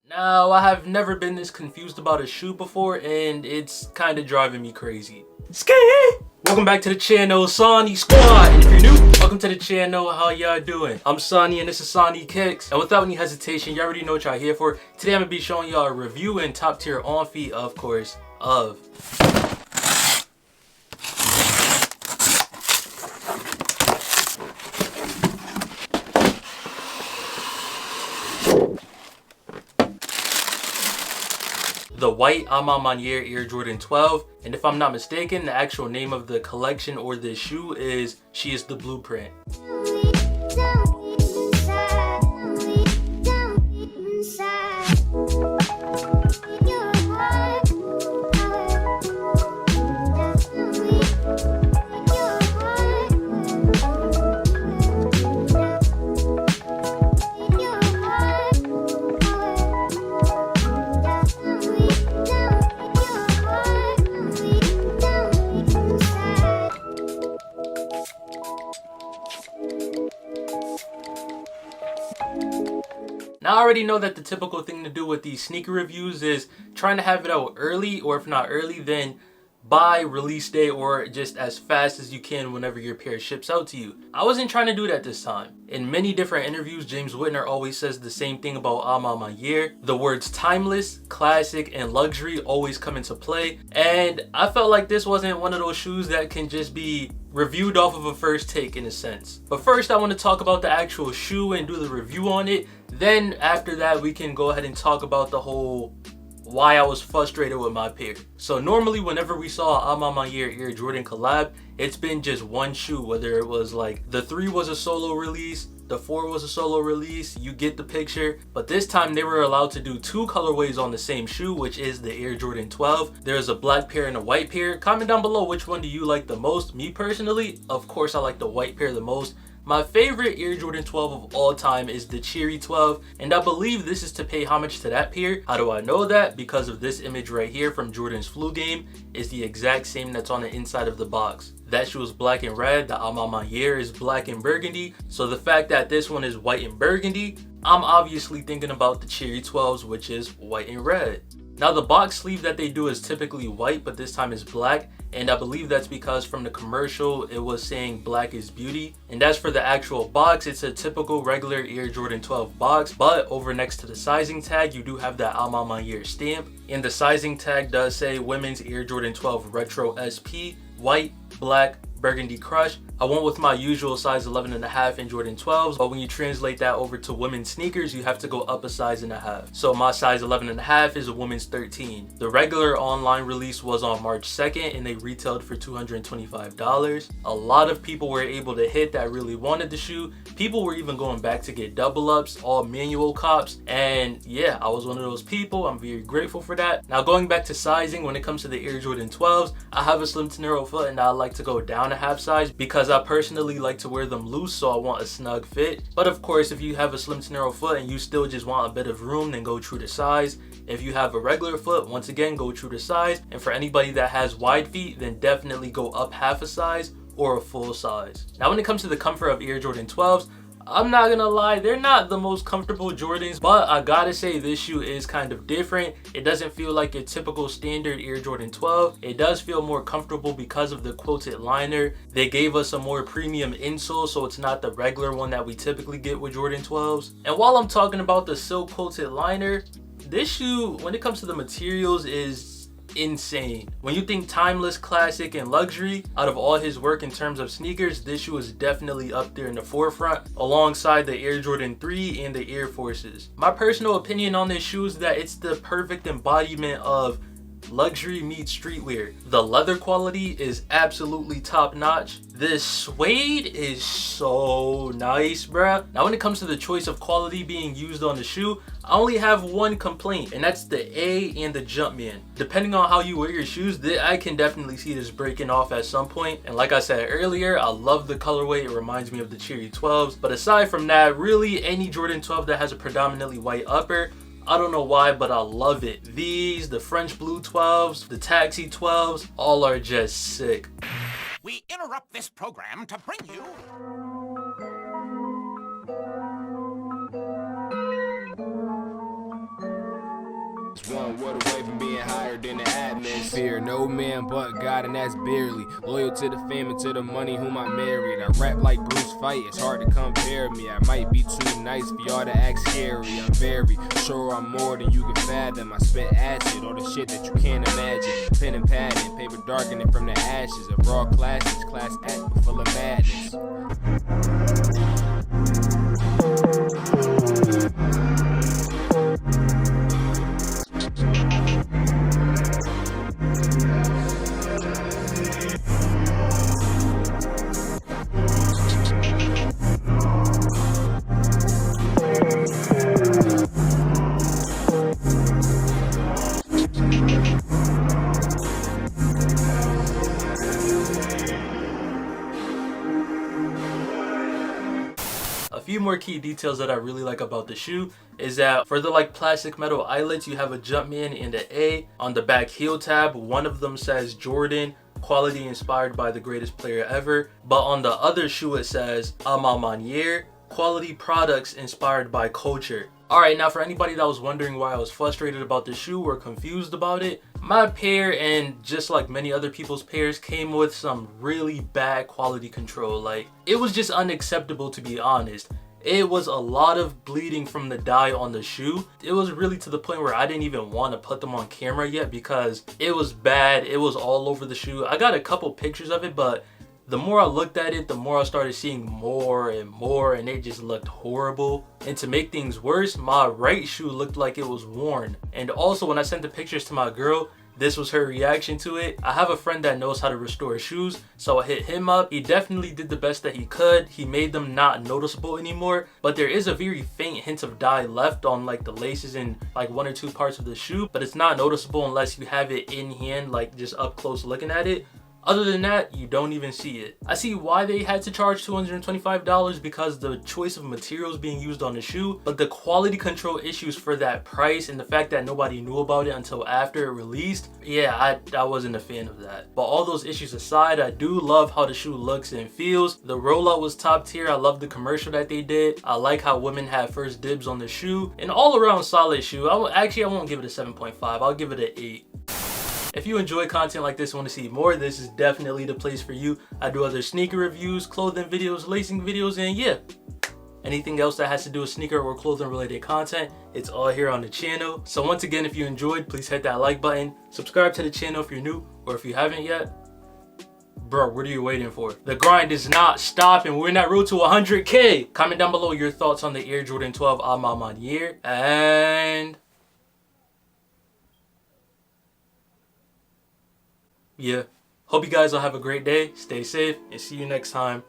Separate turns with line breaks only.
Now, I have never been this confused about a shoe before, and it's kind of driving me crazy. Skate! Welcome back to the channel, Sonny Squad. And if you're new, welcome to the channel. How y'all doing? I'm Sonny, and this is Sonny Kicks. And without any hesitation, you already know what y'all here for. Today, I'm gonna be showing y'all a review and top tier on feet, of course, of the white Maniére Air Jordan 12, and if I'm not mistaken, the actual name of the collection or this shoe is She Is the Blueprint. Now, I already know that the typical thing to do with these sneaker reviews is trying to have it out early, or if not early, then by release day or just as fast as you can whenever your pair ships out to you. I wasn't trying to do that this time. In many different interviews, James Whitner always says the same thing about Maniére. The words timeless, classic, and luxury always come into play, and I felt like this wasn't one of those shoes that can just be reviewed off of a first take in a sense. But first, I want to talk about the actual shoe and do the review on it. Then after that, we can go ahead and talk about the whole why I was frustrated with my pair. So normally whenever we saw a Maniére Air Jordan collab, it's been just one shoe, whether it was like the 3 was a solo release, the 4 was a solo release, you get the picture. But this time they were allowed to do 2 colorways on the same shoe, which is the Air Jordan 12. There's a black pair and a white pair. Comment down below which one do you like the most. Me personally, of course, I like the white pair the most. My favorite Air Jordan 12 of all time is the Cherry 12, and I believe this is to pay homage to that pair. How do I know that? Because of this image right here from Jordan's Flu Game is the exact same that's on the inside of the box. That shoe is black and red, the Maniére is black and burgundy, so the fact that this one is white and burgundy, I'm obviously thinking about the Cherry 12s, which is white and red. Now, the box sleeve that they do is typically white, but this time is black, and I believe that's because from the commercial it was saying black is beauty. And as for the actual box, it's a typical regular Air Jordan 12 box, but over next to the sizing tag you do have that Maniére stamp, and the sizing tag does say women's Air Jordan 12 Retro SP, white, black, burgundy crush. I went with my usual size 11.5 in Jordan 12s, but when you translate that over to women's sneakers, you have to go up a size and a half. So my size 11.5 is a women's 13. The regular online release was on March 2nd, and they retailed for $225. A lot of people were able to hit that really wanted the shoe. People were even going back to get double ups, all manual cops, and yeah, I was one of those people. I'm very grateful for that. Now, going back to sizing, when it comes to the Air Jordan 12s, I have a slim to narrow foot, and I like to go down a half size because I personally like to wear them loose, so I want a snug fit. But of course, if you have a slim to narrow foot and you still just want a bit of room, then go true to size. If you have a regular foot, once again, go true to size. And for anybody that has wide feet, then definitely go up half a size or a full size. Now, when it comes to the comfort of Air Jordan 12s, I'm not gonna lie, they're not the most comfortable Jordans, but I gotta say this shoe is kind of different. It doesn't feel like your typical standard Air Jordan 12. It does feel more comfortable because of the quilted liner. They gave us a more premium insole, so it's not the regular one that we typically get with Jordan 12s. And while I'm talking about the silk quilted liner, this shoe, when it comes to the materials, is insane. When you think timeless, classic, and luxury, out of all his work in terms of sneakers, this shoe is definitely up there in the forefront alongside the Air Jordan 3 and the Air Forces. My personal opinion on this shoe is that it's the perfect embodiment of luxury meets streetwear. The leather quality is absolutely top notch. This suede is so nice, bruh. Now, when it comes to the choice of quality being used on the shoe, I only have one complaint, and that's the A and the Jumpman. Depending on how you wear your shoes, I can definitely see this breaking off at some point. And like I said earlier, I love the colorway. It reminds me of the Cherry 12s. But aside from that, really any Jordan 12 that has a predominantly white upper, I don't know why, but I love it. These, the French Blue 12s, the Taxi 12s, all are just sick.
We interrupt this program to bring you...
One word away from being higher than the atmosphere. No man but God, and that's barely. Loyal to the fame and to the money whom I married. I rap like Bruce Fight, it's hard to compare me. I might be too nice for y'all to act scary. I'm very sure I'm more than you can fathom. I spit acid, all the shit that you can't imagine. Pen and pad and paper darkening from the ashes of raw classes. Class act but full of madness.
A few more key details that I really like about the shoe is that for the plastic metal eyelets, you have a Jumpman and an A. On the back heel tab, one of them says Jordan, quality inspired by the greatest player ever. But on the other shoe it says Maniére, quality products inspired by culture. Alright, now for anybody that was wondering why I was frustrated about the shoe or confused about it, my pair, and just like many other people's pairs, came with some really bad quality control. Like, it was just unacceptable, to be honest. It was a lot of bleeding from the dye on the shoe. It was really to the point where I didn't even want to put them on camera yet because it was bad. It was all over the shoe. I got a couple pictures of it, but the more I looked at it, the more I started seeing more and more, and it just looked horrible. And to make things worse, my right shoe looked like it was worn. And also, when I sent the pictures to my girl, this was her reaction to it. I have a friend that knows how to restore shoes, so I hit him up. He definitely did the best that he could. He made them not noticeable anymore, but there is a very faint hint of dye left on the laces and one or two parts of the shoe, but it's not noticeable unless you have it in hand, just up close looking at it. Other than that, you don't even see it. I see why they had to charge $225 because the choice of materials being used on the shoe, but the quality control issues for that price and the fact that nobody knew about it until after it released, yeah, I wasn't a fan of that. But all those issues aside, I do love how the shoe looks and feels. The rollout was top tier. I love the commercial that they did. I like how women had first dibs on the shoe. An all around solid shoe. I won't give it a 7.5. I'll give it an 8. If you enjoy content like this and want to see more, this is definitely the place for you. I do other sneaker reviews, clothing videos, lacing videos, and yeah, anything else that has to do with sneaker or clothing related content, it's all here on the channel. So once again, if you enjoyed, please hit that like button, subscribe to the channel if you're new, or if you haven't yet, bro, what are you waiting for? The grind is not stopping. We're in that road to 100K. Comment down below your thoughts on the Air Jordan 12 Maniére, and yeah, hope you guys will have a great day, stay safe, and see you next time.